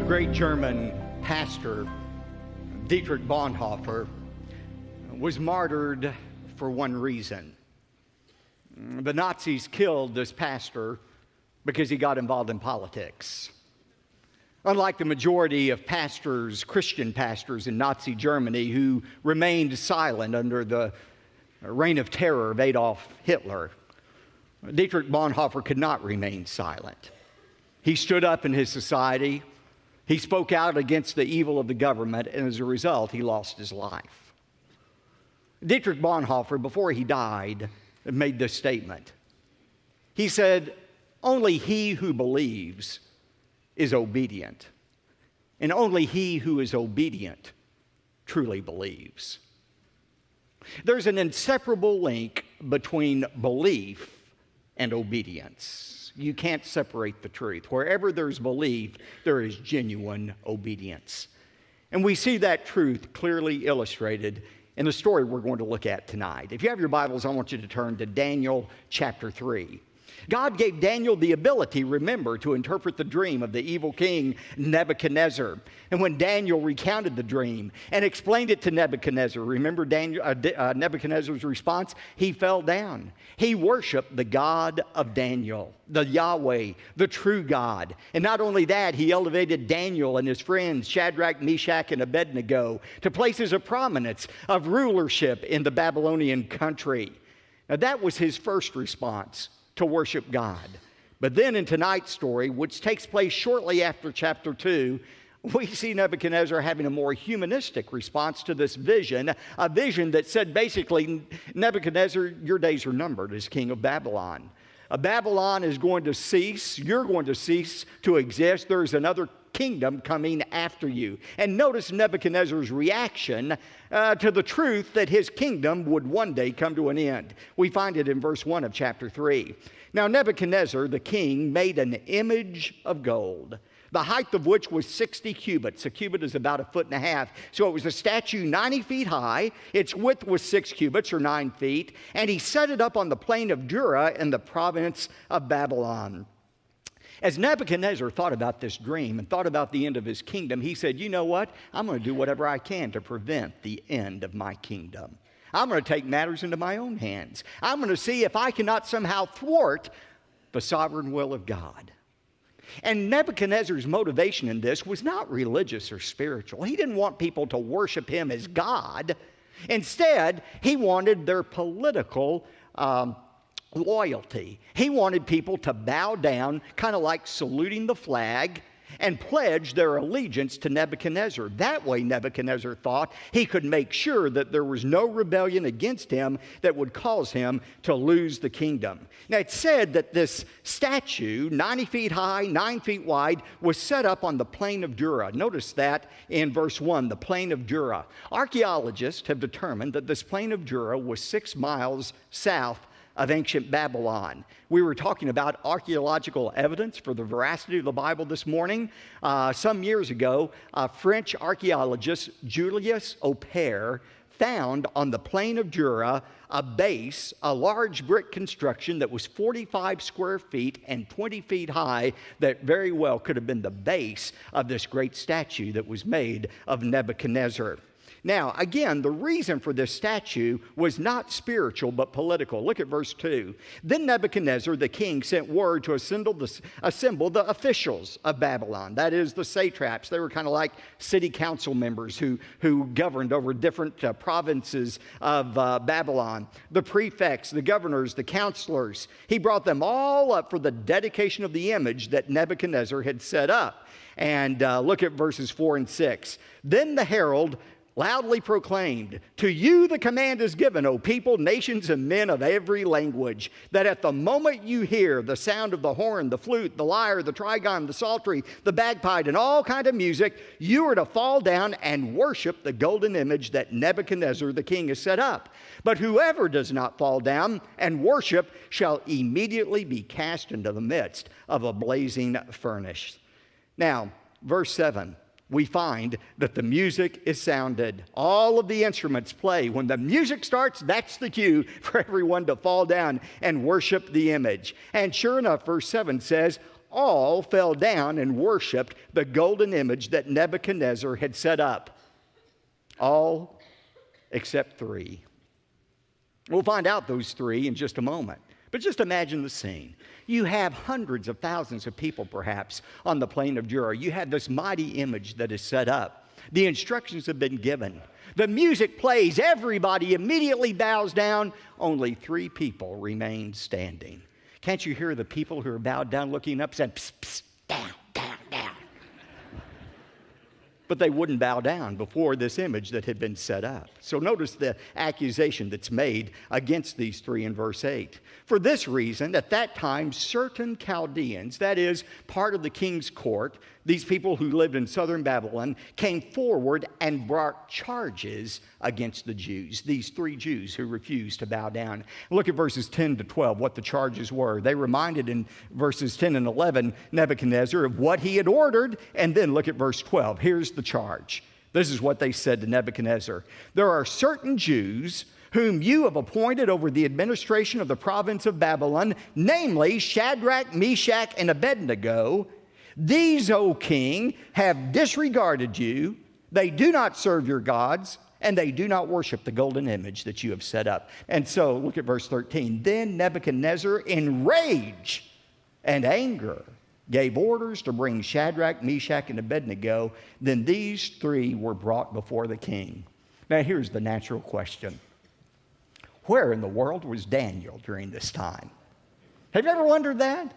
great German pastor, Dietrich Bonhoeffer, was martyred for one reason. The Nazis killed this pastor because he got involved in politics. Unlike the majority of pastors, Christian pastors in Nazi Germany who remained silent under the reign of terror of Adolf Hitler, Dietrich Bonhoeffer could not remain silent. He stood up in his society. He spoke out against the evil of the government, and as a result, he lost his life. Dietrich Bonhoeffer, before he died, made this statement. He said, "Only he who believes is obedient, and only he who is obedient truly believes." There's an inseparable link between belief and obedience. You can't separate the truth. Wherever there's belief, there is genuine obedience. And we see that truth clearly illustrated in the story we're going to look at tonight. If you have your Bibles, I want you to turn to Daniel chapter 3. God gave Daniel the ability, remember, to interpret the dream of the evil king Nebuchadnezzar. And when Daniel recounted the dream and explained it to Nebuchadnezzar, remember Nebuchadnezzar's response? He fell down. He worshiped the God of Daniel, the Yahweh, the true God. And not only that, he elevated Daniel and his friends, Shadrach, Meshach, and Abednego, to places of prominence, of rulership in the Babylonian country. Now that was his first response, to worship God. But then in tonight's story, which takes place shortly after chapter 2, we see Nebuchadnezzar having a more humanistic response to this vision, a vision that said basically, Nebuchadnezzar, your days are numbered as king of Babylon. Babylon is going to cease. You're going to cease to exist. There's another kingdom coming after you. And notice Nebuchadnezzar's reaction to the truth that his kingdom would one day come to an end. We find it in verse 1 of chapter 3. Now Nebuchadnezzar, the king, made an image of gold, the height of which was 60 cubits. A cubit is about 1.5 feet. So it was a statue 90 feet high. Its width was 6 cubits or 9 feet. And he set it up on the plain of Dura in the province of Babylon. As Nebuchadnezzar thought about this dream and thought about the end of his kingdom, he said, you know what? I'm going to do whatever I can to prevent the end of my kingdom. I'm going to take matters into my own hands. I'm going to see if I cannot somehow thwart the sovereign will of God. And Nebuchadnezzar's motivation in this was not religious or spiritual. He didn't want people to worship him as God. Instead, he wanted their political loyalty. He wanted people to bow down, kind of like saluting the flag, and pledge their allegiance to Nebuchadnezzar. That way, Nebuchadnezzar thought he could make sure that there was no rebellion against him that would cause him to lose the kingdom. Now, it's said that this statue, 90 feet high, 9 feet wide, was set up on the plain of Dura. Notice that in verse 1, the plain of Dura. Archaeologists have determined that this plain of Dura was 6 miles south of ancient Babylon. We were talking about archaeological evidence for the veracity of the Bible this morning. Some years ago, French archaeologist Julius Aupert found on the plain of Dura a base, a large brick construction that was 45 square feet and 20 feet high that very well could have been the base of this great statue that was made of Nebuchadnezzar. Now, again, the reason for this statue was not spiritual, but political. Look at verse 2. Then Nebuchadnezzar, the king, sent word to assemble the officials of Babylon. That is, the satraps. They were kind of like city council members who governed over different provinces of Babylon. The prefects, the governors, the counselors. He brought them all up for the dedication of the image that Nebuchadnezzar had set up. And look at verses 4 and 6. Then the herald loudly proclaimed, "To you the command is given, O people, nations, and men of every language, that at the moment you hear the sound of the horn, the flute, the lyre, the trigon, the psaltery, the bagpipe, and all kind of music, you are to fall down and worship the golden image that Nebuchadnezzar the king has set up. But whoever does not fall down and worship shall immediately be cast into the midst of a blazing furnace." Now, verse 7. We find that the music is sounded. All of the instruments play. When the music starts, that's the cue for everyone to fall down and worship the image. And sure enough, verse 7 says, all fell down and worshiped the golden image that Nebuchadnezzar had set up. All except three. We'll find out those three in just a moment. But just imagine the scene. You have hundreds of thousands of people, perhaps, on the plain of Jura. You have this mighty image that is set up. The instructions have been given. The music plays. Everybody immediately bows down. Only three people remain standing. Can't you hear the people who are bowed down looking up saying, psst, psst, down, down, down? But they wouldn't bow down before this image that had been set up. So notice the accusation that's made against these three in verse 8. For this reason, at that time, certain Chaldeans, that is, part of the king's court, these people who lived in southern Babylon, came forward and brought charges against the Jews, these three Jews who refused to bow down. Look at verses 10 to 12, what the charges were. They reminded in verses 10 and 11 Nebuchadnezzar of what he had ordered, and then look at verse 12. Here's the charge. This is what they said to Nebuchadnezzar. There are certain Jews whom you have appointed over the administration of the province of Babylon, namely Shadrach, Meshach, and Abednego. These, O king, have disregarded you. They do not serve your gods, and they do not worship the golden image that you have set up. And so, look at verse 13. Then Nebuchadnezzar, in rage and anger, gave orders to bring Shadrach, Meshach, and Abednego. Then these three were brought before the king. Now, here's the natural question. Where in the world was Daniel during this time? Have you ever wondered that?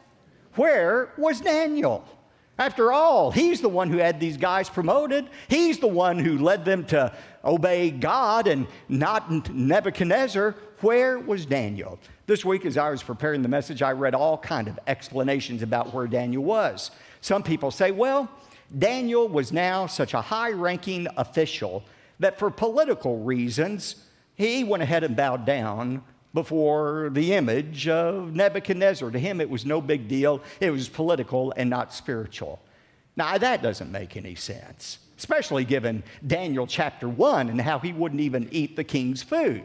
Where was Daniel? After all, he's the one who had these guys promoted. He's the one who led them to obey God and not Nebuchadnezzar. Where was Daniel? This week, as I was preparing the message, I read all kinds of explanations about where Daniel was. Some people say, well, Daniel was now such a high-ranking official that for political reasons, he went ahead and bowed down before the image of Nebuchadnezzar. To him, it was no big deal. It was political and not spiritual. Now, that doesn't make any sense, especially given Daniel chapter 1 and how he wouldn't even eat the king's food.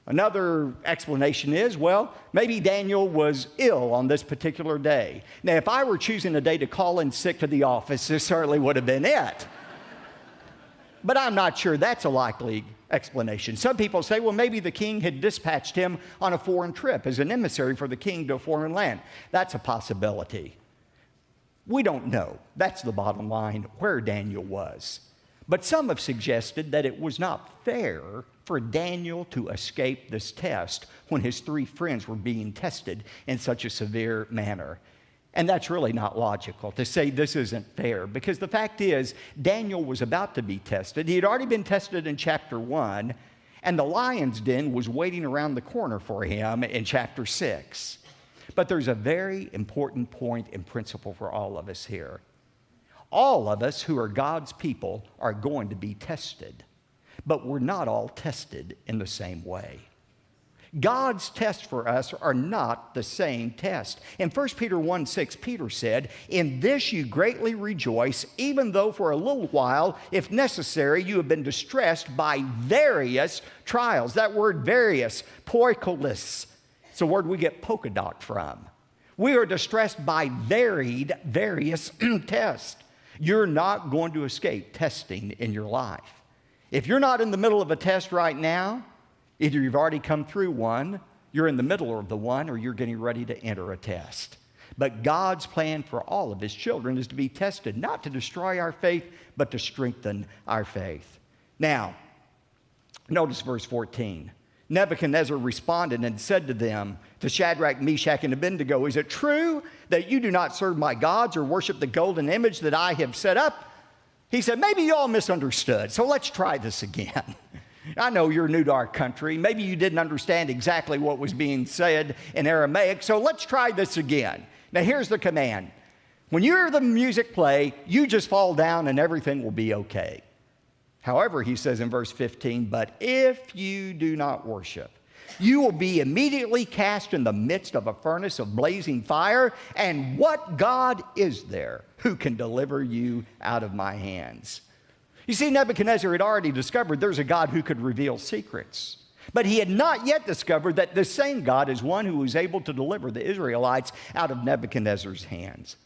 Another explanation is, well, maybe Daniel was ill on this particular day. Now, if I were choosing a day to call in sick to the office, this certainly would have been it. But I'm not sure that's a likely explanation. Some people say, well, maybe the king had dispatched him on a foreign trip as an emissary for the king to a foreign land. That's a possibility. We don't know. That's the bottom line, where Daniel was. But some have suggested that it was not fair for Daniel to escape this test when his three friends were being tested in such a severe manner. And that's really not logical to say this isn't fair, because the fact is, Daniel was about to be tested. He had already been tested in chapter 1, and the lion's den was waiting around the corner for him in chapter 6. But there's a very important point and principle for all of us here. All of us who are God's people are going to be tested, but we're not all tested in the same way. God's tests for us are not the same test. In 1 Peter 1:6, Peter said, "In this you greatly rejoice, even though for a little while, if necessary, you have been distressed by various trials." That word various, poikolis, it's a word we get polka dot from. We are distressed by various tests. You're not going to escape testing in your life. If you're not in the middle of a test right now, either you've already come through one, you're in the middle of the one, or you're getting ready to enter a test. But God's plan for all of His children is to be tested, not to destroy our faith, but to strengthen our faith. Now, notice verse 14. Nebuchadnezzar responded and said to them, to Shadrach, Meshach, and Abednego, "Is it true that you do not serve my gods or worship the golden image that I have set up?" He said, "Maybe you all misunderstood, so let's try this again." I know you're new to our country. Maybe you didn't understand exactly what was being said in Aramaic, so let's try this again. Now, here's the command. When you hear the music play, you just fall down and everything will be okay. However, he says in verse 15, "But if you do not worship, you will be immediately cast in the midst of a furnace of blazing fire, and what God is there who can deliver you out of my hands?" You see, Nebuchadnezzar had already discovered there's a God who could reveal secrets. But he had not yet discovered that this same God is one who was able to deliver the Israelites out of Nebuchadnezzar's hands.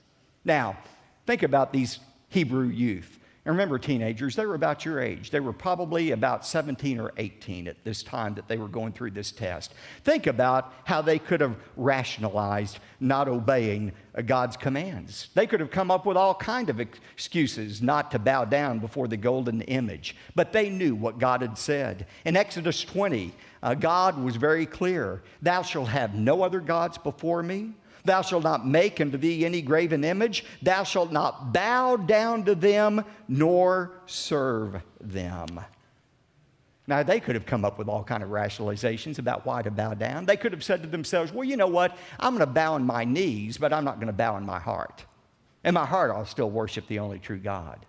Now, think about these Hebrew youth. And remember, teenagers, they were about your age. They were probably about 17 or 18 at this time that they were going through this test. Think about how they could have rationalized not obeying God's commands. They could have come up with all kinds of excuses not to bow down before the golden image. But they knew what God had said. In Exodus 20, God was very clear. Thou shalt have no other gods before me. Thou shalt not make unto thee any graven image. Thou shalt not bow down to them, nor serve them. Now, they could have come up with all kinds of rationalizations about why to bow down. They could have said to themselves, well, you know what? I'm going to bow on my knees, but I'm not going to bow in my heart. In my heart, I'll still worship the only true God.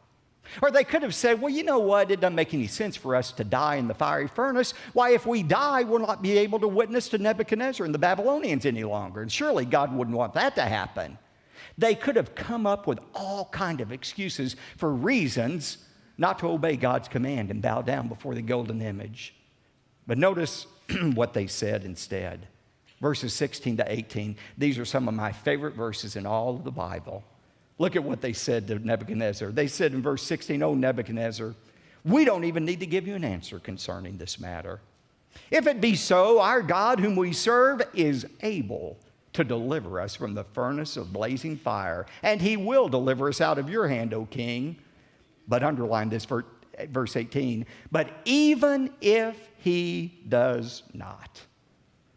Or they could have said, well, you know what? It doesn't make any sense for us to die in the fiery furnace. Why, if we die, we'll not be able to witness to Nebuchadnezzar and the Babylonians any longer. And surely God wouldn't want that to happen. They could have come up with all kinds of excuses for reasons not to obey God's command and bow down before the golden image. But notice what they said instead. Verses 16 to 18. These are some of my favorite verses in all of the Bible. Look at what they said to Nebuchadnezzar. They said in verse 16, "O Nebuchadnezzar, we don't even need to give you an answer concerning this matter. If it be so, our God whom we serve is able to deliver us from the furnace of blazing fire, and he will deliver us out of your hand, O king." But underline this, verse 18, "But even if he does not,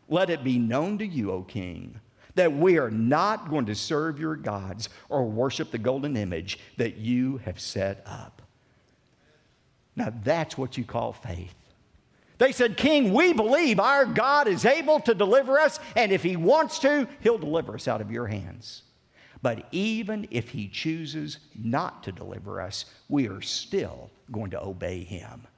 let it be known to you, O king, that we are not going to serve your gods or worship the golden image that you have set up." Now that's what you call faith. They said, "King, we believe our God is able to deliver us, and if he wants to, he'll deliver us out of your hands. But even if he chooses not to deliver us, we are still going to obey him."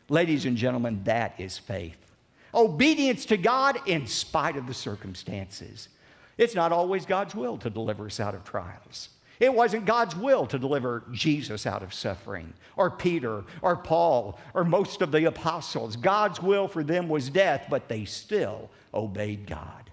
Ladies and gentlemen, that is faith. Obedience to God in spite of the circumstances. It's not always God's will to deliver us out of trials. It wasn't God's will to deliver Jesus out of suffering, or Peter, or Paul, or most of the apostles. God's will for them was death, but they still obeyed God.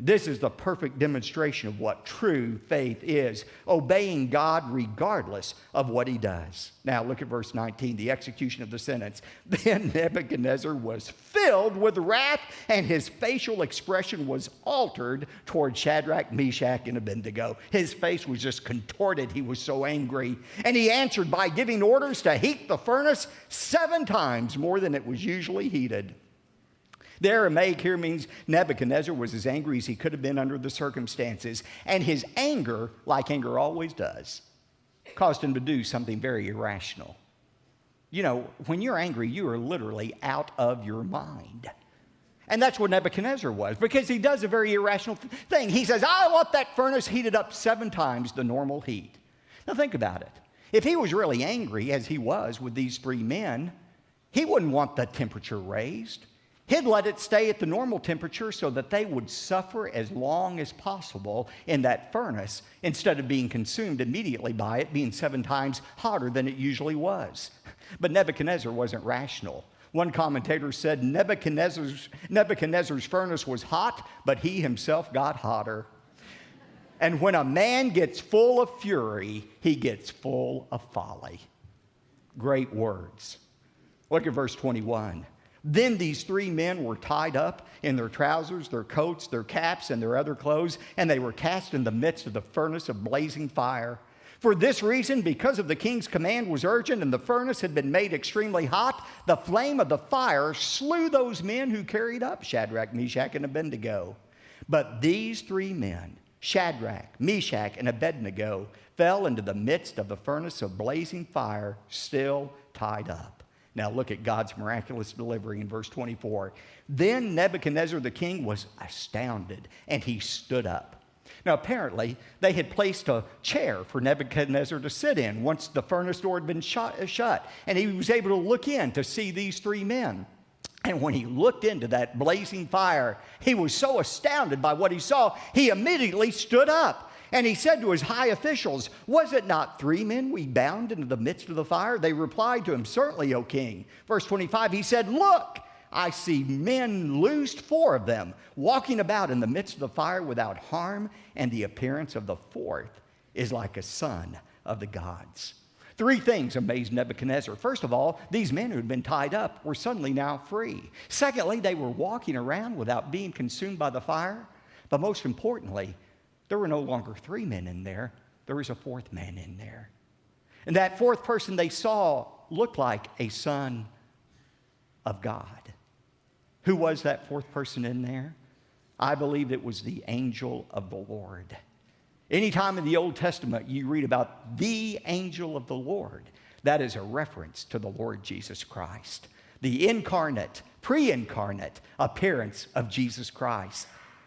This is the perfect demonstration of what true faith is, obeying God regardless of what he does. Now look at verse 19, the execution of the sentence. "Then Nebuchadnezzar was filled with wrath, and his facial expression was altered toward Shadrach, Meshach, and Abednego." His face was just contorted. He was so angry. And he answered by giving orders to heat the furnace 7 times more than it was usually heated. The Aramaic here means Nebuchadnezzar was as angry as he could have been under the circumstances. And his anger, like anger always does, caused him to do something very irrational. You know, when you're angry, you are literally out of your mind. And that's what Nebuchadnezzar was, because he does a very irrational thing. He says, "I want that furnace heated up 7 times the normal heat." Now think about it. If he was really angry, as he was with these 3 men, he wouldn't want the temperature raised. He'd let it stay at the normal temperature so that they would suffer as long as possible in that furnace instead of being consumed immediately by it being 7 times hotter than it usually was. But Nebuchadnezzar wasn't rational. One commentator said Nebuchadnezzar's furnace was hot, but he himself got hotter. And when a man gets full of fury, he gets full of folly. Great words. Look at verse 21. "Then these 3 men were tied up in their trousers, their coats, their caps, and their other clothes, and they were cast in the midst of the furnace of blazing fire. For this reason, because of the king's command was urgent and the furnace had been made extremely hot, the flame of the fire slew those men who carried up Shadrach, Meshach, and Abednego. But these 3 men, Shadrach, Meshach, and Abednego, fell into the midst of the furnace of blazing fire, still tied up." Now look at God's miraculous delivery in verse 24. "Then Nebuchadnezzar the king was astounded, and he stood up." Now apparently they had placed a chair for Nebuchadnezzar to sit in once the furnace door had been shut, and he was able to look in to see these 3 men. And when he looked into that blazing fire, he was so astounded by what he saw, he immediately stood up. And he said to his high officials, "Was it not 3 men we bound into the midst of the fire?" They replied to him, "Certainly, O king." Verse 25, he said, "Look, I see men loosed, 4 of them, walking about in the midst of the fire without harm, and the appearance of the 4th is like a son of the gods. Three things amazed Nebuchadnezzar. First of all, these men who had been tied up were suddenly now free. Secondly, they were walking around without being consumed by the fire. But most importantly, there were no longer three men in there. There was a fourth man in there. And that fourth person they saw looked like a son of God. Who was that fourth person in there? I believe it was the angel of the Lord. Anytime in the Old Testament you read about the angel of the Lord, that is a reference to the Lord Jesus Christ. The incarnate, pre-incarnate appearance of Jesus Christ.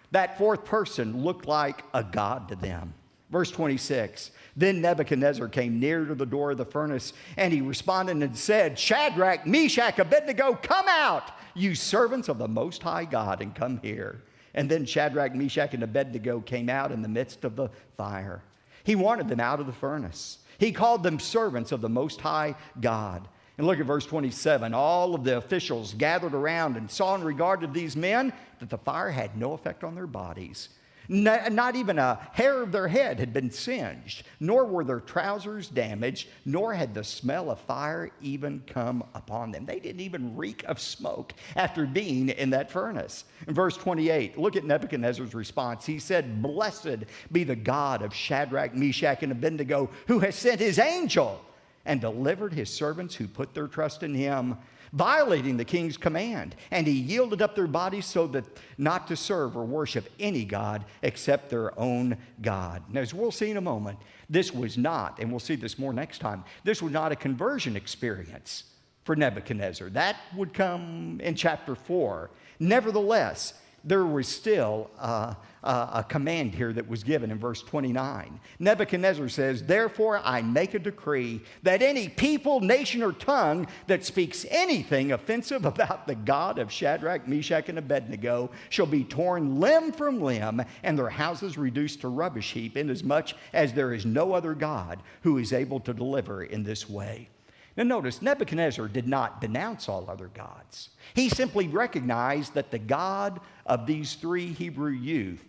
That fourth person looked like a god to them. Verse 26, then Nebuchadnezzar came near to the door of the furnace, and he responded and said, Shadrach, Meshach, Abednego, come out, you servants of the Most High God, and come here. And then Shadrach, Meshach, and Abednego came out in the midst of the fire. He wanted them out of the furnace. He called them servants of the Most High God. And look at verse 27. All of the officials gathered around and saw in regard to these men that the fire had no effect on their bodies. Not even a hair of their head had been singed, nor were their trousers damaged, nor had the smell of fire even come upon them. They didn't even reek of smoke after being in that furnace. In verse 28, look at Nebuchadnezzar's response. He said, Blessed be the God of Shadrach, Meshach, and Abednego, who has sent his angel and delivered his servants who put their trust in him, violating the king's command. And he yielded up their bodies so that not to serve or worship any god except their own God. Now, as we'll see in a moment, this was not, and we'll see this more next time, this was not a conversion experience for Nebuchadnezzar. That would come in chapter 4. Nevertheless, there was still a command here that was given in verse 29. Nebuchadnezzar says, Therefore I make a decree that any people, nation, or tongue that speaks anything offensive about the God of Shadrach, Meshach, and Abednego shall be torn limb from limb, and their houses reduced to rubbish heap, inasmuch as there is no other God who is able to deliver in this way. Now notice, Nebuchadnezzar did not denounce all other gods. He simply recognized that the God of these three Hebrew youth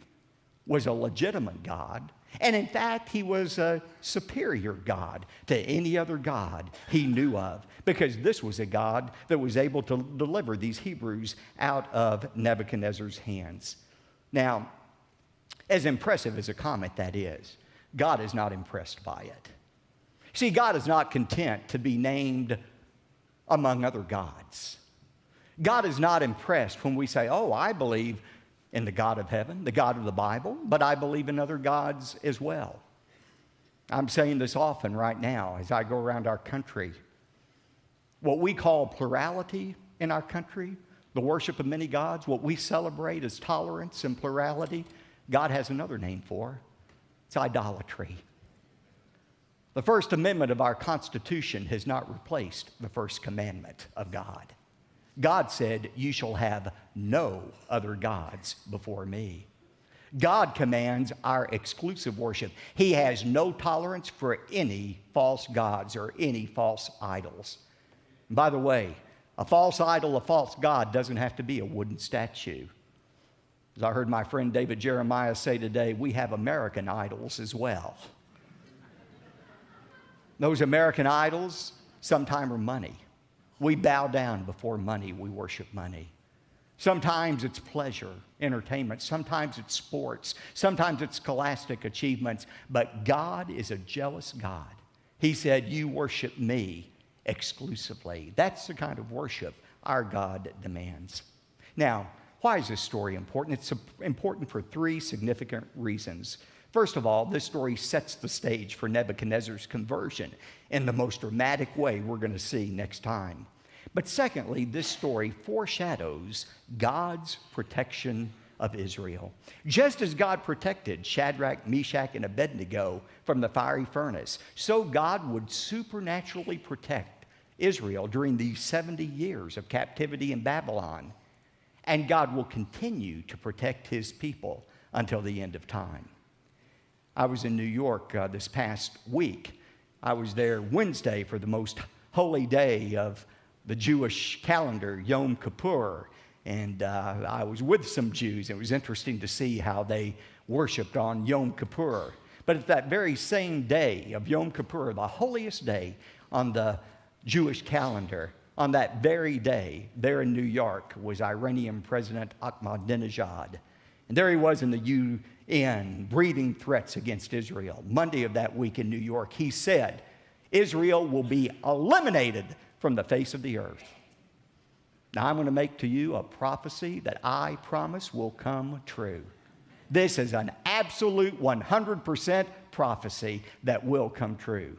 was a legitimate God, and in fact, he was a superior God to any other God he knew of, because this was a God that was able to deliver these Hebrews out of Nebuchadnezzar's hands. Now, as impressive as a comment that is, God is not impressed by it. See, God is not content to be named among other gods. God is not impressed when we say, oh, I believe in the God of heaven, the God of the Bible, but I believe in other gods as well. I'm saying this often right now as I go around our country. What we call plurality in our country, the worship of many gods, what we celebrate as tolerance and plurality, God has another name for. It's idolatry. The First Amendment of our Constitution has not replaced the first commandment of God. God said, you shall have no other gods before me. God commands our exclusive worship. He has no tolerance for any false gods or any false idols. And by the way, a false idol, a false god doesn't have to be a wooden statue. As I heard my friend David Jeremiah say today, we have American idols as well. Those American idols sometimes are money. We bow down before money. We worship money. Sometimes it's pleasure, entertainment. Sometimes it's sports. Sometimes it's scholastic achievements. But God is a jealous God. He said, you worship me exclusively. That's the kind of worship our God demands. Now, why is this story important? It's important for three significant reasons. First of all, this story sets the stage for Nebuchadnezzar's conversion in the most dramatic way we're going to see next time. But secondly, this story foreshadows God's protection of Israel. Just as God protected Shadrach, Meshach, and Abednego from the fiery furnace, so God would supernaturally protect Israel during these 70 years of captivity in Babylon. And God will continue to protect his people until the end of time. I was in New York this past week. I was there Wednesday for the most holy day of the Jewish calendar, Yom Kippur. And I was with some Jews. It was interesting to see how they worshiped on Yom Kippur. But at that very same day of Yom Kippur, the holiest day on the Jewish calendar, on that very day, there in New York was Iranian President Ahmadinejad. And there he was in the UN breathing threats against Israel. Monday of that week in New York, he said, Israel will be eliminated from the face of the earth. Now I'm going to make to you a prophecy that I promise will come true. This is an absolute 100% prophecy that will come true.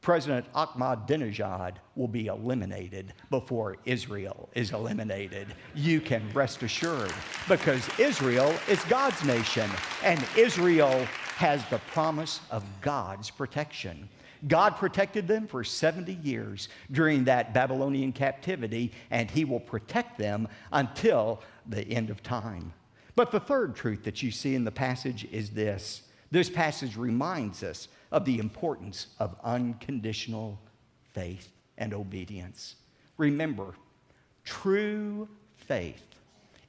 President Ahmadinejad will be eliminated before Israel is eliminated. You can rest assured, because Israel is God's nation, and Israel has the promise of God's protection. God protected them for 70 years during that Babylonian captivity, and He will protect them until the end of time. But the third truth that you see in the passage is this. This passage reminds us of the importance of unconditional faith and obedience. Remember, true faith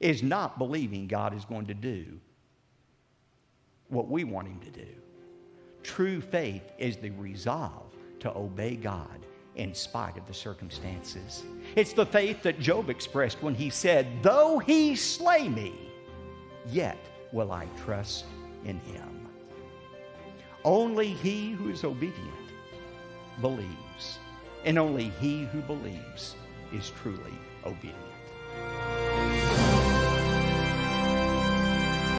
is not believing God is going to do what we want Him to do. True faith is the resolve to obey God in spite of the circumstances. It's the faith that Job expressed when he said, though He slay me, yet will I trust in Him. Only he who is obedient believes, and only he who believes is truly obedient.